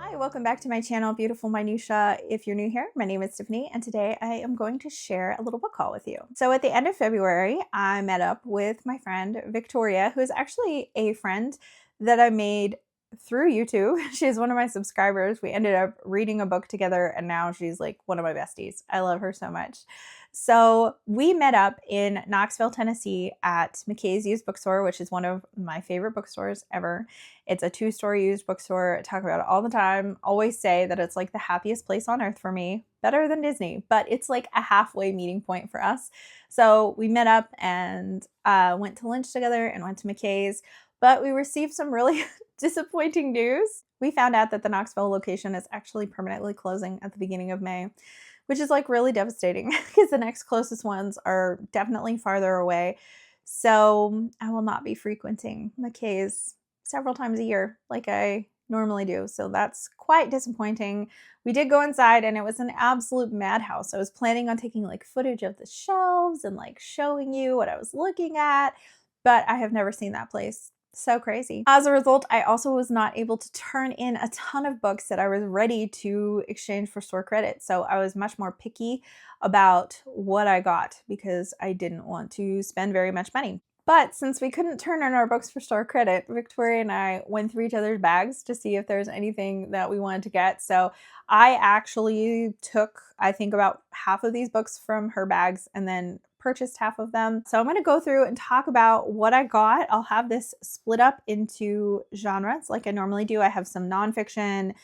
Hi, welcome back to my channel, Beautiful Minutia. If you're new here, my name is Tiffany, and today I am going to share a little book haul with you. So at the end of February, I met up with my friend Victoria, who is actually a friend that I made through YouTube. She's one of my subscribers. We ended up reading a book together, and now she's like one of my besties. I love her so much. So we met up in Knoxville, Tennessee at McKay's Used Bookstore, which is one of my favorite bookstores ever. It's a two-story used bookstore. I talk about it all the time. Always say that it's like the happiest place on earth for me. Better than Disney, but it's like a halfway meeting point for us. So we met up and went to lunch together and went to McKay's, but we received some really disappointing news. We found out that the Knoxville location is actually permanently closing at the beginning of May, which is like really devastating because the next closest ones are definitely farther away. So I will not be frequenting McKay's several times a year like I normally do. So that's quite disappointing. We did go inside and it was an absolute madhouse. I was planning on taking like footage of the shelves and like showing you what I was looking at, but I have never seen that place. So crazy. As a result, I also was not able to turn in a ton of books that I was ready to exchange for store credit. So I was much more picky about what I got because I didn't want to spend very much money. But since we couldn't turn in our books for store credit, Victoria and I went through each other's bags to see if there's anything that we wanted to get. So I actually took, I think, about half of these books from her bags and then purchased half of them. So I'm going to go through and talk about what I got. I'll have this split up into genres like I normally do. I have some nonfiction,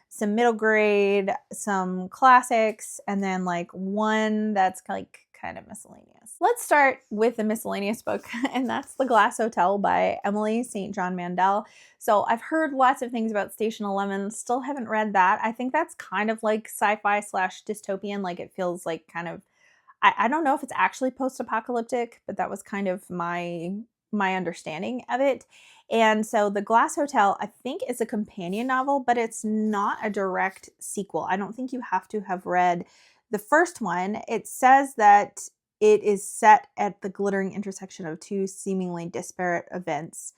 some middle grade, some classics, and then like one that's like kind of miscellaneous. Let's start with the miscellaneous book, and that's The Glass Hotel by Emily St. John Mandel. So I've heard lots of things about Station 11, still haven't read that. I think that's kind of like sci-fi slash dystopian, like it feels like kind of, I don't know if it's actually post-apocalyptic, but that was kind of my understanding of it. And so The Glass Hotel, I think, is a companion novel, but it's not a direct sequel. I don't think you have to have read the first one. It says that it is set at the glittering intersection of two seemingly disparate events.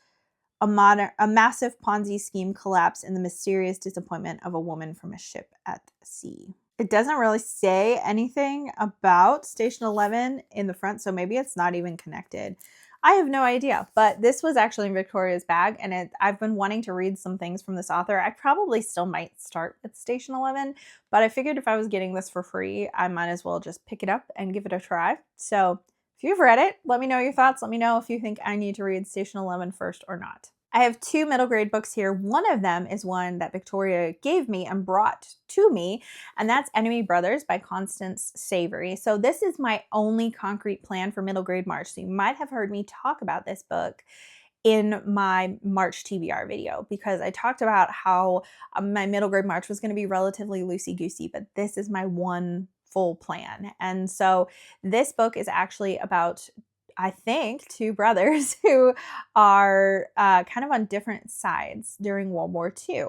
A massive Ponzi scheme collapse and the mysterious disappointment of a woman from a ship at sea. It doesn't really say anything about Station 11 in the front, so maybe it's not even connected. I have no idea, but this was actually in Victoria's bag, and I've been wanting to read some things from this author. I probably still might start with Station 11, but I figured if I was getting this for free, I might as well just pick it up and give it a try. So if you've read it, let me know your thoughts. Let me know if you think I need to read Station 11 first or not. I have two middle grade books here. One of them is one that Victoria gave me and brought to me, and that's Enemy Brothers by Constance Savory. So this is my only concrete plan for middle grade March. So you might have heard me talk about this book in my March TBR video because I talked about how my middle grade March was going to be relatively loosey-goosey, but this is my one full plan. And so this book is actually about, I think, two brothers who are kind of on different sides during World War II.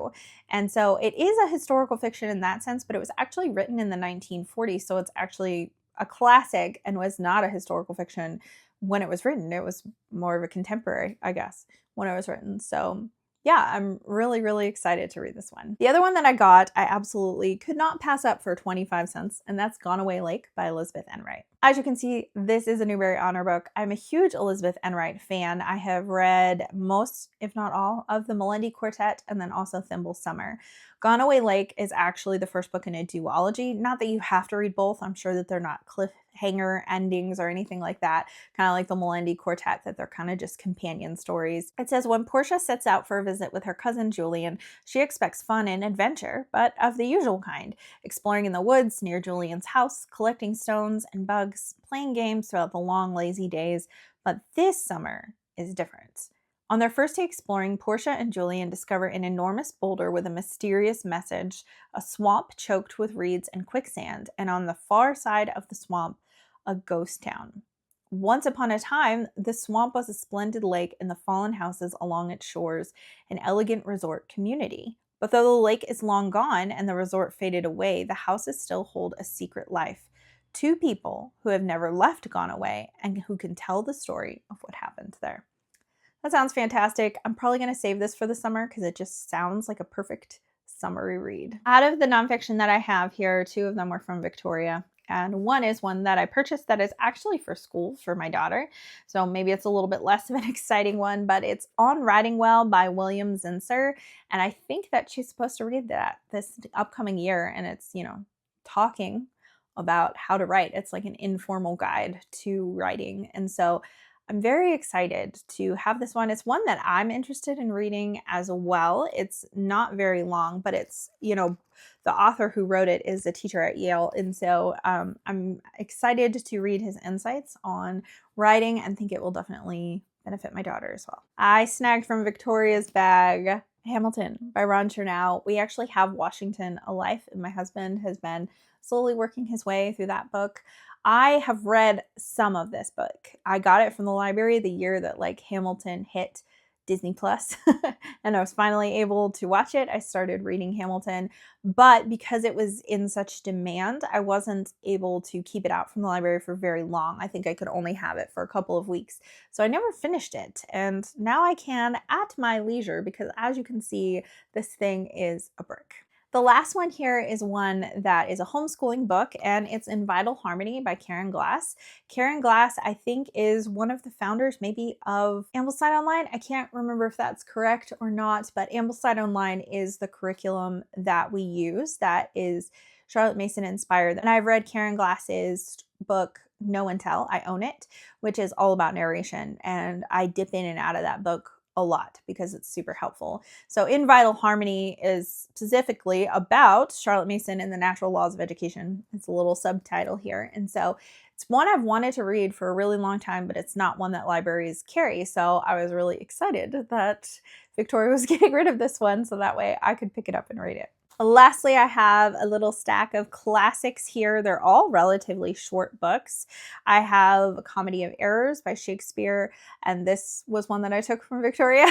And so it is a historical fiction in that sense, but it was actually written in the 1940s. So it's actually a classic and was not a historical fiction when it was written. It was more of a contemporary, I guess, when it was written. So yeah, I'm really, really excited to read this one. The other one that I got, I absolutely could not pass up for 25 cents, and that's Gone Away Lake by Elizabeth Enright. As you can see, this is a Newbery Honor book. I'm a huge Elizabeth Enright fan. I have read most, if not all, of the Melendi Quartet and then also Thimble Summer. Gone Away Lake is actually the first book in a duology. Not that you have to read both. I'm sure that they're not cliffhanger endings or anything like that. Kind of like the Melendi Quartet, that they're kind of just companion stories. It says, when Portia sets out for a visit with her cousin Julian, she expects fun and adventure, but of the usual kind, exploring in the woods near Julian's house, collecting stones and bugs, playing games throughout the long, lazy days. But this summer is different. On their first day exploring, Portia and Julian discover an enormous boulder with a mysterious message, a swamp choked with reeds and quicksand, and on the far side of the swamp, a ghost town. Once upon a time, the swamp was a splendid lake and the fallen houses along its shores, an elegant resort community. But though the lake is long gone and the resort faded away, the houses still hold a secret life. Two people who have never left Gone Away and who can tell the story of what happened there. That sounds fantastic. I'm probably going to save this for the summer because it just sounds like a perfect summary read. Out of the nonfiction that I have here, 2 of them were from Victoria. And one is one that I purchased that is actually for school for my daughter. So maybe it's a little bit less of an exciting one, but it's On Writing Well by William Zinsser. And I think that she's supposed to read that this upcoming year. And it's, talking about how to write. It's like an informal guide to writing. And so I'm very excited to have this one. It's one that I'm interested in reading as well. It's not very long, but it's, the author who wrote it is a teacher at Yale. And so I'm excited to read his insights on writing and think it will definitely benefit my daughter as well. I snagged from Victoria's bag Hamilton by Ron Chernow. We actually have Washington A Life, and my husband has been slowly working his way through that book. I have read some of this book. I got it from the library the year that Hamilton hit Disney Plus and I was finally able to watch it. I started reading Hamilton, but because it was in such demand, I wasn't able to keep it out from the library for very long. I think I could only have it for a couple of weeks. So I never finished it. And now I can at my leisure because as you can see, this thing is a brick. The last one here is one that is a homeschooling book, and it's In Vital Harmony by Karen Glass. Karen Glass, I think, is one of the founders maybe of Ambleside Online. I can't remember if that's correct or not, but Ambleside Online is the curriculum that we use that is Charlotte Mason inspired. And I've read Karen Glass's book, Know and Tell, I Own It, which is all about narration. And I dip in and out of that book a lot because it's super helpful. So In Vital Harmony is specifically about Charlotte Mason and the natural laws of education. It's a little subtitle here. And so it's one I've wanted to read for a really long time, but it's not one that libraries carry. So I was really excited that Victoria was getting rid of this one so that way I could pick it up and read it. Lastly, I have a little stack of classics here. They're all relatively short books. I have A Comedy of Errors by Shakespeare, and this was one that I took from Victoria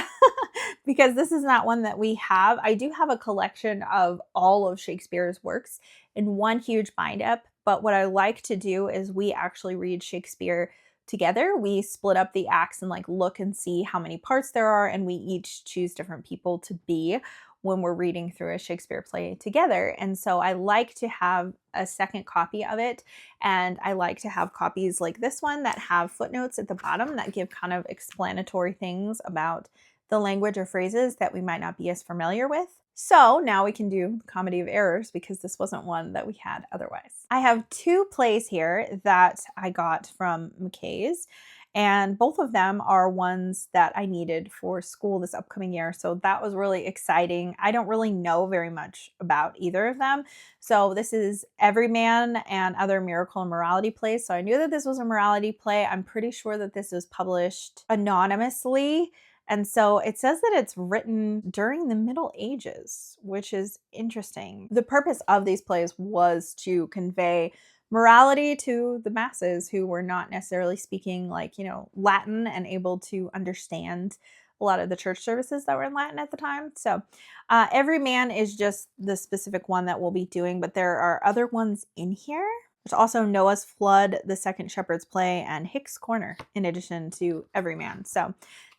because this is not one that we have. I do have a collection of all of Shakespeare's works in one huge bind-up, but what I like to do is we actually read Shakespeare together. We split up the acts and look and see how many parts there are, and we each choose different people to be when we're reading through a Shakespeare play together. And so I like to have a second copy of it. And I like to have copies like this one that have footnotes at the bottom that give kind of explanatory things about the language or phrases that we might not be as familiar with. So now we can do Comedy of Errors because this wasn't one that we had otherwise. I have 2 plays here that I got from McKay's. And both of them are ones that I needed for school this upcoming year. So that was really exciting. I don't really know very much about either of them. So this is Everyman and Other Miracle and Morality Plays. So I knew that this was a morality play. I'm pretty sure that this was published anonymously. And so it says that it's written during the Middle Ages, which is interesting. The purpose of these plays was to convey morality to the masses who were not necessarily speaking Latin and able to understand a lot of the church services that were in Latin at the time. So Everyman is just the specific one that we'll be doing, but there are other ones in here. There's also Noah's Flood, The Second Shepherd's Play, and Hick's Corner in addition to Everyman. So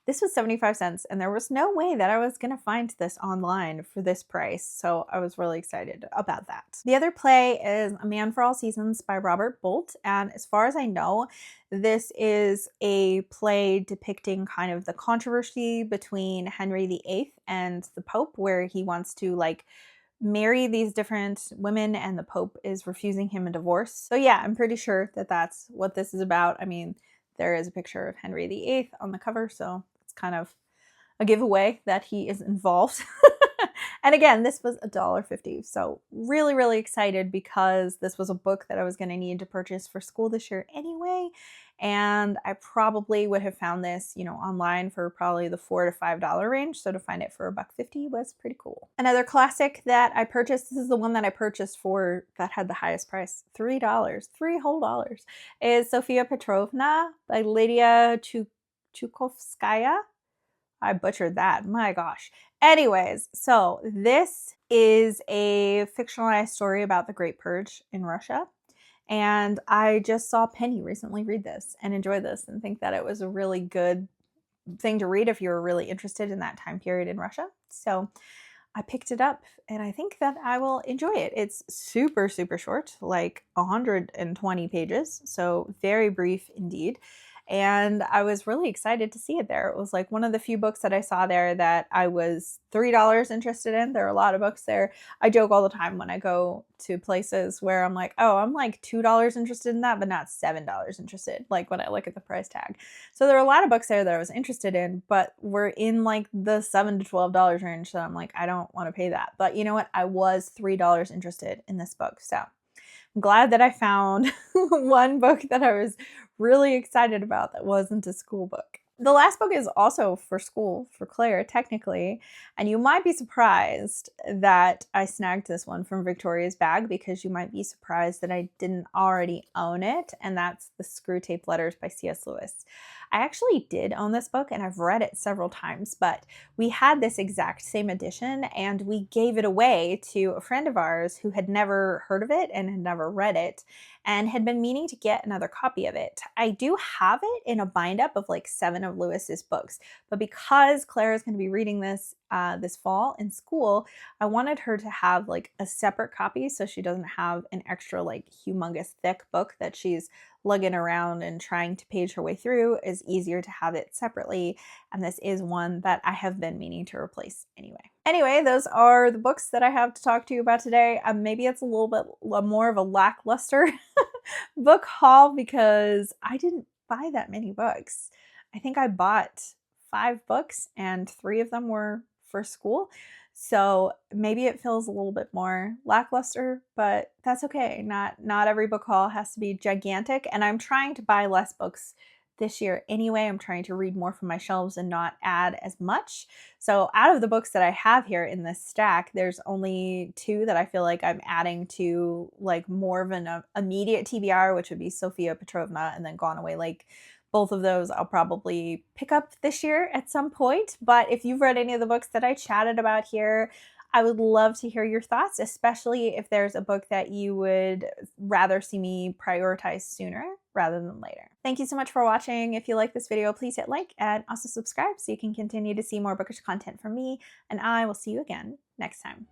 this was 75 cents, and there was no way that I was going to find this online for this price, so I was really excited about that. The other play is A Man for All Seasons by Robert Bolt, and as far as I know, this is a play depicting kind of the controversy between Henry VIII and the Pope, where he wants to marry these different women and the Pope is refusing him a divorce. So yeah, I'm pretty sure that that's what this is about. I mean, there is a picture of Henry VIII on the cover, so kind of a giveaway that he is involved. And again, this was $1.50. So really, really excited because this was a book that I was going to need to purchase for school this year anyway. And I probably would have found this, online for probably the $4 to $5 range. So to find it for $1.50 was pretty cool. Another classic that I purchased, this is the one that I purchased for that had the highest price, $3, $3 whole dollars, is Sophia Petrovna by Lydia Chukovskaya. I butchered that. My gosh. Anyways, so this is a fictionalized story about the Great Purge in Russia. And I just saw Penny recently read this and enjoy this and think that it was a really good thing to read if you were really interested in that time period in Russia. So I picked it up and I think that I will enjoy it. It's super, super short, like 120 pages, so very brief indeed. And I was really excited to see it there. It was like one of the few books that I saw there that I was $3 interested in. There are a lot of books there. I joke all the time when I go to places where I'm like, oh, I'm like $2 interested in that, but not $7 interested, like when I look at the price tag. So there are a lot of books there that I was interested in, but we're in like the $7 to $12 range. So I'm like, I don't want to pay that. But you know what? I was $3 interested in this book. So I'm glad that I found one book that I was really excited about that wasn't a school book. The last book is also for school, for Claire, technically, and you might be surprised that I snagged this one from Victoria's bag because you might be surprised that I didn't already own it, and that's The Screwtape Letters by C.S. Lewis. I actually did own this book and I've read it several times, but we had this exact same edition and we gave it away to a friend of ours who had never heard of it and had never read it and had been meaning to get another copy of it. I do have it in a bind up of like 7 of Lewis's books, but because Claire is going to be reading this this fall in school, I wanted her to have like a separate copy so she doesn't have an extra like humongous thick book that she's lugging around and trying to page her way through. Is easier to have it separately, and this is one that I have been meaning to replace anyway. Anyway, those are the books that I have to talk to you about today. Maybe it's a little bit more of a lackluster book haul because I didn't buy that many books. I think I bought 5 books and 3 of them were for school. So maybe it feels a little bit more lackluster, but that's okay. Not every book haul has to be gigantic, and I'm trying to buy less books this year anyway. I'm trying to read more from my shelves and not add as much. So out of the books that I have here in this stack, there's only 2 that I feel like I'm adding to like more of an immediate TBR, which would be Sophia Petrovna and then Gone Away Lake. Both of those I'll probably pick up this year at some point. But if you've read any of the books that I chatted about here, I would love to hear your thoughts, especially if there's a book that you would rather see me prioritize sooner rather than later. Thank you so much for watching. If you like this video, please hit like and also subscribe so you can continue to see more bookish content from me, and I will see you again next time.